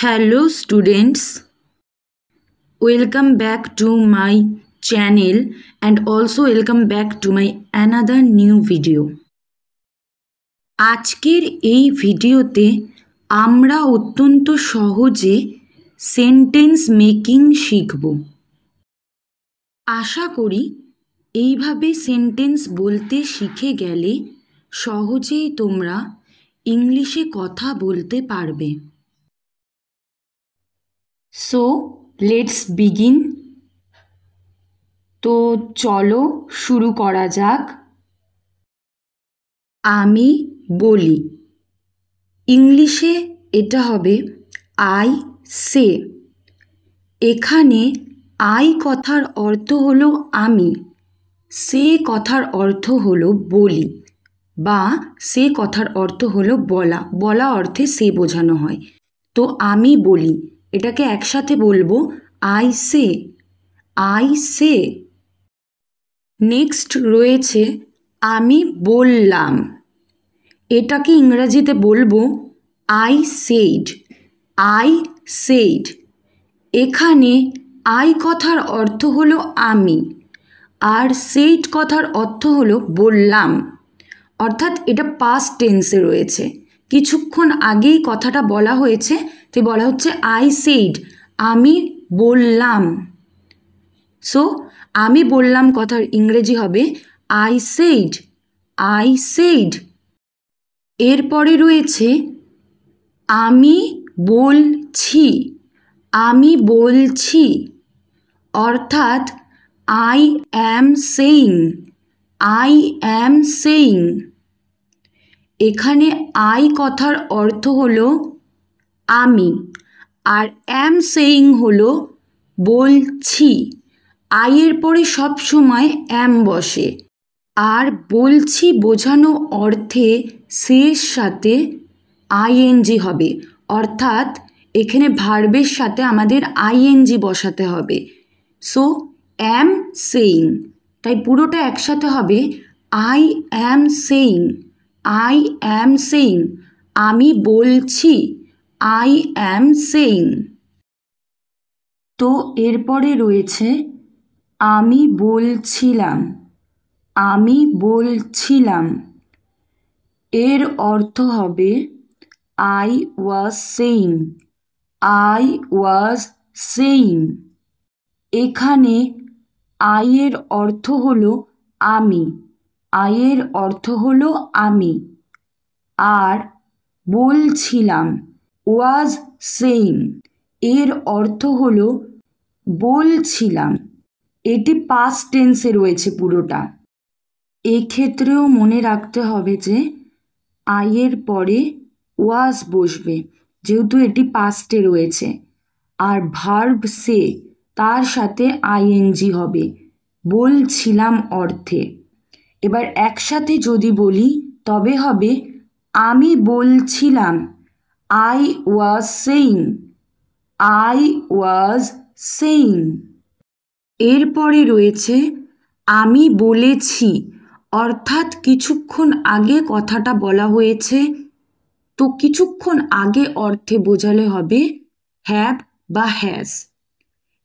Hello students, welcome back to my channel and also welcome back to my another new video. আজকের এই ভিডিওতে আমরা অত্যন্ত সহজে সেন্টেন্স মেকিং শিখব। আশা করি এইভাবে সেন্টেন্স বলতে শিখে গেলে সহজেই তোমরা ইংলিশে কথা বলতে পারবে। So let's begin. তো চলো শুরু করা যাক। আমি বলি, ইংলিশে এটা হবে আই সে। এখানে আই কথার অর্থ হলো আমি, সে কথার অর্থ হলো বলি, বা সে কথার অর্থ হলো বলা, বলা অর্থে সে বোঝানো হয়। তো আমি বলি, এটাকে একসাথে বলবো I say, I say. Next রয়েছে আমি বললাম, এটাকে ইংরেজিতে বলবো আই সেড, আই সেড। এখানে আই কথার অর্থ হলো আমি, আর সেড কথার অর্থ হলো বললাম, অর্থাৎ এটা পাস্ট টেন্সে রয়েছে। কিছুক্ষণ আগেই কথাটা বলা হয়েছে, তো বলা হচ্ছে আই সেড, আমি বললাম। সো আমি বললাম কথার ইংরেজি হবে আই সেড, আই সেড। এরপরে রয়েছে আমি বলছি, আমি বলছি, অর্থাৎ I am saying, I am saying. এখানে আই কথার অর্থ হলো আমি, আর অ্যাম সেইং হলো বলছি। আইয়ের পরে সব সময় অ্যাম বসে, আর বলছি বোঝানো অর্থে সের সাথে আইএনজি হবে, অর্থাৎ এখানে ভার্বের সাথে আমাদের আইএনজি বসাতে হবে। সো অ্যাম সেইং, তাই পুরোটা একসাথে হবে I am saying, I am saying. আমি বলছি, আই অ্যাম সেইং। তো এরপরে রয়েছে আমি বলছিলাম, আমি বলছিলাম। এর অর্থ হবে I was saying, I was saying. এখানে আইয়ের অর্থ হলো আমি, আইয়ের অর্থ হলো আমি, আর বলছিলাম ওয়াজ সেইং, এর অর্থ হলো বলছিলাম। এটি পাস্ট টেন্সে রয়েছে পুরোটা। এক্ষেত্রেও মনে রাখতে হবে যে আইয়ের পরে ওয়াজ বসবে, যেহেতু এটি পাস্টে রয়েছে, আর ভার্ব সে তার সাথে আইএনজি হবে বলছিলাম অর্থে। এবার একসাথে যদি বলি তবে হবে আমি বলছিলাম, I was saying, I was saying. এরপরে রয়েছে আমি বলেছি, অর্থাৎ কিছুক্ষণ আগে কথাটা বলা হয়েছে, তো কিছুক্ষণ আগে অর্থে বোঝালে হবে হ্যাভ বা হ্যাজ।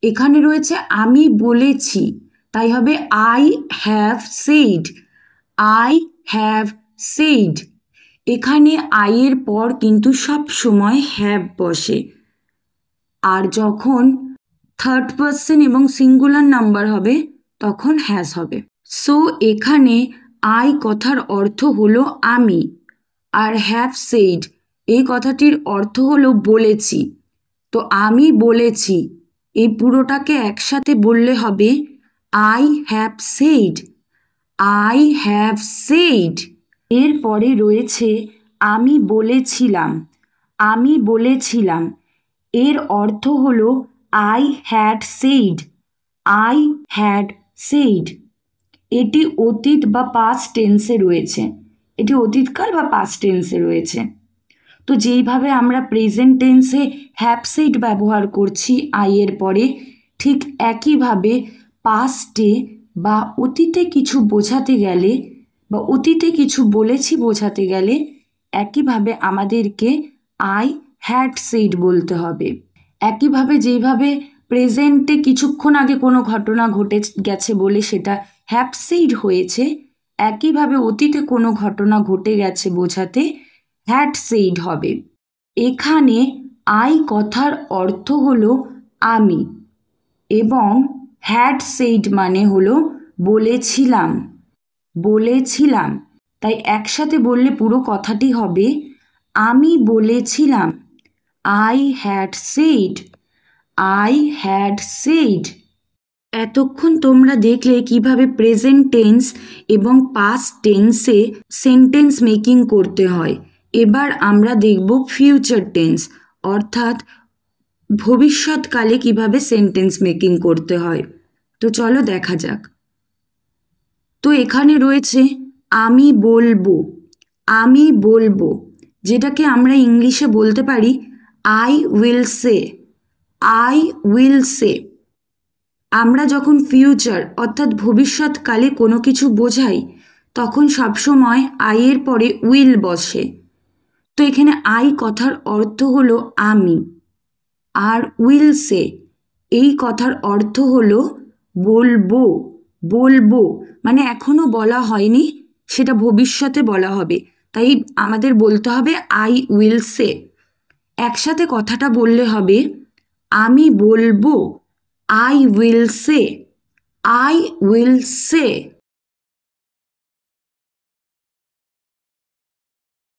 এখানে রয়েছে আমি বলেছি, তাই হবে I have said, I have said. এখানে আইয়ের পর কিন্তু সব সময় হ্যাভ বসে, আর যখন থার্ড পারসন এবং সিঙ্গুলার নাম্বার হবে তখন হ্যাজ হবে। সো এখানে আই কথার অর্থ হলো আমি, আর হ্যাভ সেইড এই কথাটির অর্থ হলো বলেছি। তো আমি বলেছি, এই পুরোটাকে একসাথে বললে হবে I have said, I have said. এরপরে রয়েছে আমি বলেছিলাম, আমি বলেছিলাম। এর অর্থ হলো I had said, I had said. এটি অতীত বা পাস্ট টেন্সে রয়েছে, এটি অতীতকাল বা পাস্ট টেন্সে রয়েছে। তো যেইভাবে আমরা প্রেজেন্ট টেন্সে হ্যাভ সেইড ব্যবহার করছি আইয়ের পরে, ঠিক একইভাবে পাস্টে বা অতীতে কিছু বোঝাতে গেলে বা অতীতে কিছু বলেছি বোঝাতে গেলে একইভাবে আমাদেরকে আই হ্যাড সেড বলতে হবে। একইভাবে যেইভাবে প্রেজেন্টে কিছুক্ষণ আগে কোনো ঘটনা ঘটে গেছে বলে সেটা হ্যাভ সেড হয়েছে, একইভাবে অতীতে কোনো ঘটনা ঘটে গেছে বোঝাতে হ্যাড সেড হবে। এখানে আই কথার অর্থ হলো আমি এবং হ্যাড সেড মানে হলো বলেছিলাম, বলেছিলাম। তাই একসাথে বললে পুরো কথাটি হবে আমি বলেছিলাম, I had said, I had said. এতক্ষণ তোমরা দেখলে কিভাবে প্রেজেন্ট টেন্স এবং পাস্ট টেন্সে সেন্টেন্স মেকিং করতে হয়। এবার আমরা দেখব ফিউচার টেন্স, অর্থাৎ ভবিষ্যৎকালে কিভাবে সেন্টেন্স মেকিং করতে হয়। তো চলো দেখা যাক। তো এখানে রয়েছে আমি বলবো, আমি বলবো, যেটাকে আমরা ইংলিশে বলতে পারি I will say, I will say. আমরা যখন ফিউচার অর্থাৎ ভবিষ্যৎকালে কোনো কিছু বোঝাই তখন সবসময় আইয়ের পরে উইল বসে। তো এখানে আই কথার অর্থ হলো আমি, আর উইল সে এই কথার অর্থ হলো বলবো, বলবো মানে এখনো বলা হয়নি, সেটা ভবিষ্যতে বলা হবে, তাই আমাদের বলতে হবে আই উইল সে। একসাথে কথাটা বললে হবে আমি বলবো, I will say, I will say.